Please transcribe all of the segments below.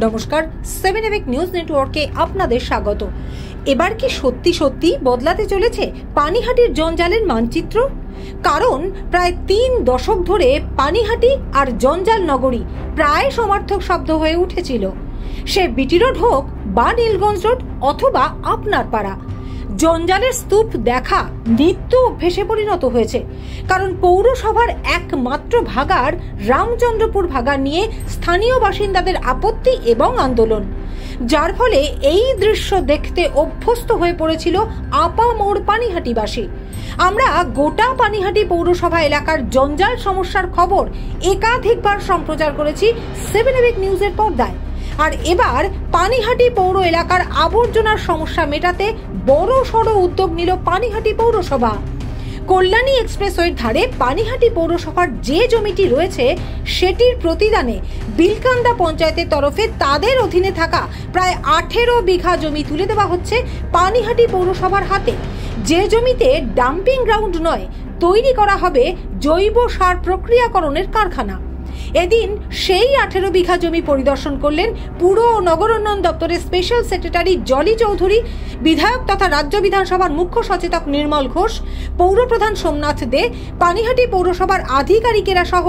নমস্কার, 7 এভিক নিউজ নেটওয়ার্কে আপনাদের স্বাগত। এবার কি সত্যি সত্যি বদলাতে চলেছে পানিহাটির জঞ্জালের মানচিত্র? কারণ প্রায় 3 দশক ধরে পানিহাটি আর জঞ্জাল নগরী প্রায় সমার্থক শব্দ হয়ে উঠেছিল। সে বিটি রোড হোক বা নীলগঞ্জ রোড অথবা আপনার পাড়া, জঞ্জালের স্তূপ দেখা নিত্য অভ্যেসে পরিণত হয়েছে। কারণ পৌরসভার একমাত্র ভাগার রামচন্দ্রপুর ভাগার নিয়ে স্থানীয় বাসিন্দাদের আপত্তি এবং আন্দোলন, যার ফলে এই দৃশ্য দেখতে অভ্যস্ত হয়ে পড়েছিল আপামোড় পানিহাটিবাসী। আমরা গোটা পানিহাটি পৌরসভা এলাকার জঞ্জাল সমস্যার খবর একাধিকবার সম্প্রচার করেছি 7 এভিক নিউজের পর্দায়। আর এবার পানিহাটি পৌর এলাকার আবর্জনার সমস্যা মেটাতে বড় সড় উদ্যোগ নিল পানিহাটি পৌরসভা। কল্যাণী এক্সপ্রেসওয়ের ধারে পানিহাটি পৌরসভার যে জমিটি রয়েছে সেটির প্রতিদানে বিলকান্দা পঞ্চায়েতের তরফে তাদের অধীনে থাকা প্রায় 18 বিঘা জমি তুলে দেওয়া হচ্ছে পানিহাটি পৌরসভার হাতে। যে জমিতে ডাম্পিং গ্রাউন্ড নয়, তৈরি করা হবে জৈব সার প্রক্রিয়াকরণের কারখানা। এদিন সেই 18 বিঘা জমি পরিদর্শন করলেন পুর ও নগর উন্নয়ন দপ্তরের স্পেশাল সেক্রেটারি জলি চৌধুরী, বিধায়ক তথা রাজ্য বিধানসভার মুখ্য সচেতক নির্মল ঘোষ, পৌরপ্রধান সোমনাথ দে, পানিহাটি পৌরসভার আধিকারিকেরা সহ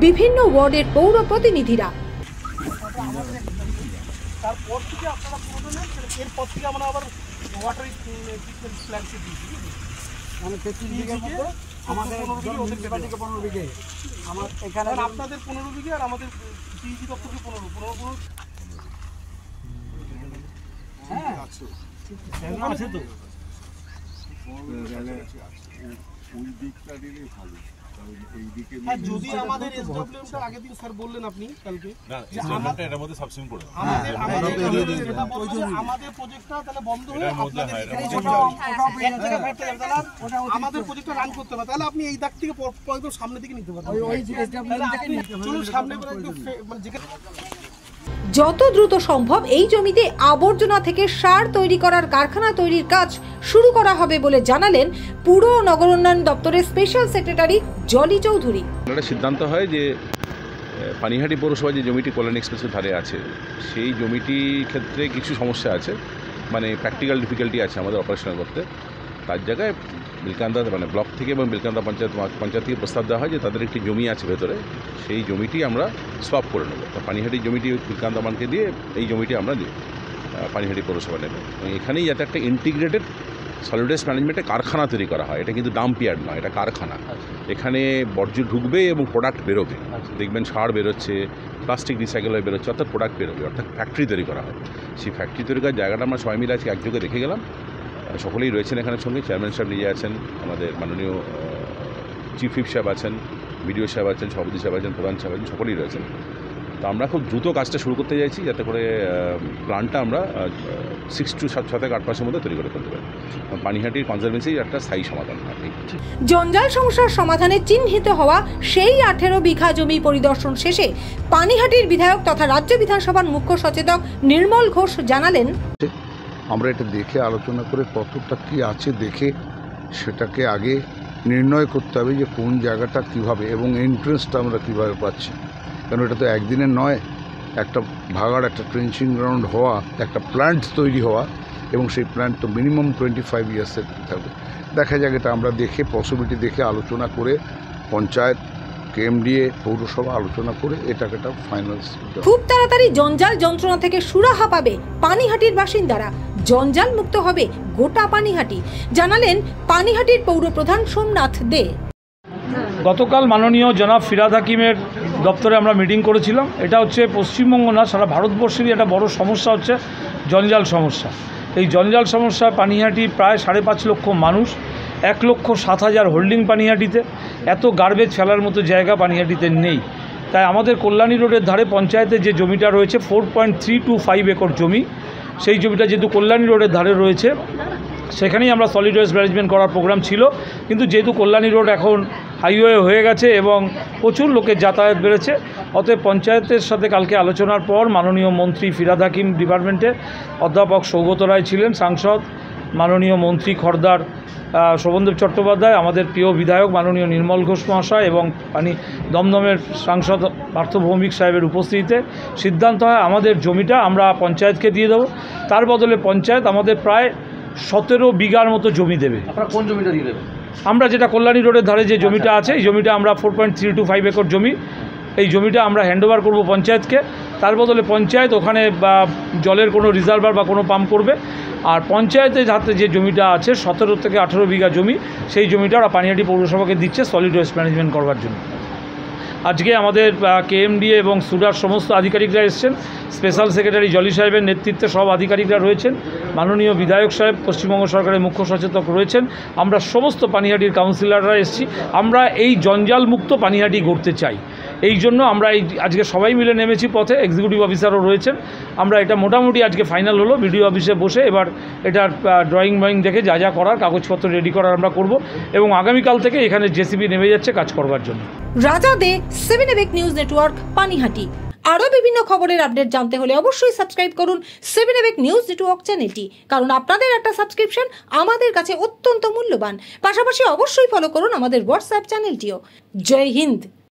বিভিন্ন ওয়ার্ডের পৌর প্রতিনিধিরা। আমাদের 15 বিঘে, আমার এখানে আপনাদের 15 বিঘে আর আমাদের ডিজি দপ্তরকে 15 হ্যাঁ আছে তো ওই দিকটা দিলে ভালো। যদি আমাদের এসডব্লিউএমটা আগের দিন স্যার বললেন আপনি কালকে যে আমাদের এর মধ্যে সাবসিডিং পড়ে আমাদের প্রজেক্টটা তাহলে বন্ধ হয়ে আমাদের প্রজেক্টটা রান করতে হবে, তাহলে আপনি এই দাগ থেকে একদম সামনের দিকে নিতে পারবেন। ওই চলুন সামনে মানে যেখানে যত দ্রুত সম্ভব এই জমিতে আবর্জনা থেকে সার তৈরি করার কারখানা তৈরির কাজ শুরু করা হবে বলে জানালেন পুর ও নগর উন্নয়ন দপ্তরের স্পেশাল সেক্রেটারি জলি চৌধুরী। একটা সিদ্ধান্ত হয় যে পানিহাটি পৌরসভা যে জমিটি কল্যাণী এক্সপ্রেসের ধারে আছে সেই জমিটির ক্ষেত্রে কিছু সমস্যা আছে, মানে প্র্যাকটিক্যাল ডিফিকাল্টি আছে আমাদের অপারেশনাল করতে। তার জায়গায় বিলকান্দা মানে ব্লক থেকে এবং বিলকান্দা পঞ্চায়েত থেকে প্রস্তাব দেওয়া হয় যে তাদের একটি জমি আছে ভেতরে, সেই জমিটি আমরা সোয়াপ করে নেব। তো পানিহাটির জমিটি বিলকান্দা মানকে দিয়ে এই জমিটি আমরা পানিহাটি পৌরসভা নেব। এখানেই যাতে একটা ইন্টিগ্রেটেড সলিড ওয়েস্ট ম্যানেজমেন্টে কারখানা তৈরি করা হয়। এটা কিন্তু ডাম্প ইয়ার্ড নয়, এটা কারখানা। এখানে বর্জ্য ঢুকবে এবং প্রোডাক্ট বেরোবে। দেখবেন সার বেরোচ্ছে, প্লাস্টিক রিসাইকেল হয়ে বেরোচ্ছে, অর্থাৎ প্রোডাক্ট বেরোবে, অর্থাৎ ফ্যাক্টরি তৈরি করা হয়। সেই ফ্যাক্টরি তৈরি করার জায়গাটা আমরা সবাই মিলে আজকে একযোগে দেখে গেলাম। সকলেই রয়েছেন এখানে, সঙ্গে চেয়ারম্যান সাহেব নিজে আছেন, আমাদের মাননীয় চিফ হুইপ সাহেব আছেন, বিডিও সাহেব আছেন, সভাপতি সাহেব আছেন, প্রধান সাহেব আছেন, সকলেই রয়েছেন। তো আমরা খুব দ্রুত কাজটা শুরু করতে চাইছি যাতে করে প্ল্যানটা আমরা 6 to 7 থেকে 8 মাসের মধ্যে তৈরি করে ফেলতে পারি। পানিহাটির কনজারভেন্সির একটা স্থায়ী সমাধান হয়। জঞ্জাল সমস্যার সমাধানে চিহ্নিত হওয়া সেই 18 বিঘা জমি পরিদর্শন শেষে পানিহাটির বিধায়ক তথা রাজ্য বিধানসভার মুখ্য সচেতক নির্মল ঘোষ জানালেন, আমরা এটা দেখে আলোচনা করে কতটা কি আছে দেখে সেটাকে আগে নির্ণয় করতে হবে যে কোন জায়গাটা কিভাবে এবং এন্ট্রেন্সটা আমরা কিভাবে পাচ্ছি। কারণ এটা তো একদিনের নয়, একটা ভাগাড়, একটা ট্রেঞ্চিং গ্রাউন্ড হওয়া, একটা প্ল্যান্ট তৈরি হওয়া, এবং সেই প্ল্যান্ট তো মিনিমাম 25 ইয়ার্সের থাকবে। দেখা যাক, এটা আমরা দেখে পসিবিলিটি দেখে আলোচনা করে পঞ্চায়েত, কেএমডিএ, পৌরসভা আলোচনা করে এটাকে একটা ফাইনাল। খুব তাড়াতাড়ি জঞ্জাল যন্ত্রণা থেকে সুরাহা পাবে পানিহাটির বাসিন্দারা, জঞ্জাল মুক্ত হবে গোটা পানিহাটি, জানালেন পানিহাটির পৌরপ্রধান সোমনাথ দে। গতকাল মাননীয় জনাব ফিরহাদ হাকিমের দপ্তরে আমরা মিটিং করেছিলাম। এটা হচ্ছে পশ্চিমবঙ্গ না, সারা ভারতবর্ষেরই একটা বড় সমস্যা হচ্ছে জঞ্জাল সমস্যা। এই জঞ্জাল সমস্যায় পানিহাটি প্রায় 5.5 লক্ষ মানুষ, 1,07,000 হোল্ডিং পানিহাটিতে। এত গার্বেজ ফেলার মতো জায়গা পানিহাটিতে নেই। তাই আমাদের কল্যাণী রোডের ধারে পঞ্চায়েতের যে জমিটা রয়েছে 4.325 একর জমি, সেই জমিটা যেহেতু কল্যাণী রোডের ধারে রয়েছে সেখানেই আমরা সলিড ওয়েস্ট ম্যানেজমেন্ট করার প্রোগ্রাম ছিল। কিন্তু যেহেতু কল্যাণী রোড এখন হাইওয়ে হয়ে গেছে এবং প্রচুর লোকের যাতায়াত বেড়েছে, অতএব পঞ্চায়েতের সাথে কালকে আলোচনার পর মাননীয় মন্ত্রী ফিরহাদ হাকিম ডিপার্টমেন্টে অধ্যাপক সৌগত রায় ছিলেন, সাংসদ মাননীয় মন্ত্রী খর্দার শোভনদেব চট্টোপাধ্যায়, আমাদের প্রিয় বিধায়ক মাননীয় নির্মল ঘোষ মহাশয় এবং দমদমের সাংসদ পার্থ ভৌমিক সাহেবের উপস্থিতিতে সিদ্ধান্ত হয় আমাদের জমিটা আমরা পঞ্চায়েতকে দিয়ে দেবো। তার বদলে পঞ্চায়েত আমাদের প্রায় 17 বিঘার মতো জমি দেবে। আপনারা কোন জমিটা দিয়ে দেবেন? আমরা যেটা কল্যাণী রোডের ধারে যে জমিটা আছে, এই জমিটা আমরা 4.325 একর জমি, এই জমিটা আমরা হ্যান্ডওভার করব পঞ্চায়েতকে। তার বদলে পঞ্চায়েত ওখানে জলের কোনো রিজার্ভার বা কোনো পাম্প করবে। আর পঞ্চায়েতের হাতে যে জমিটা আছে 17 থেকে 18 বিঘা জমি, সেই জমিটা ওরা পানিহাটি পৌরসভাকে দিচ্ছে সলিড ওয়েস্ট ম্যানেজমেন্ট করবার জন্য। আজকে আমাদের কেএমডিএ এবং সুডার সমস্ত আধিকারিকরা এসেছেন, স্পেশাল সেক্রেটারি জলি সাহেবের নেতৃত্বে সব আধিকারিকরা রয়েছেন, মাননীয় বিধায়ক সাহেব পশ্চিমবঙ্গ সরকারের মুখ্য সচেতক রয়েছেন, আমরা সমস্ত পানিহাটির কাউন্সিলররা এসেছি। আমরা এই জঞ্জাল মুক্ত পানিহাটি গড়তে চাই, এই জন্য আমরা আজকে সবাই মিলে নেমেছি পথে, এক্সিকিউটিভ অফিসারও রয়েছেন। আমরা এটা মোটামুটি আজকে ফাইনাল হলো, বিডিও অফিসে বসে এবার এটার ড্রয়িং দেখে যা যা করার কাগজপত্র রেডি করার আমরা করব এবং আগামীকাল থেকে এখানে জেসিবি নেমে যাচ্ছে কাজ করবার জন্য। রাজা দে, 7 এবেক নিউজ নেটওয়ার্ক, পানিহাটি। আরও বিভিন্ন খবরের আপডেট জানতে হলে অবশ্যই সাবস্ক্রাইব করুন 7 এবেক নিউজ নেটওয়ার্ক চ্যানেলটি, কারণ আপনাদের একটা সাবস্ক্রিপশন আমাদের কাছে অত্যন্ত মূল্যবান। পাশাপাশি অবশ্যই ফলো করুন আমাদের হোয়াটসঅ্যাপ চ্যানেলটিও। জয় হিন্দ।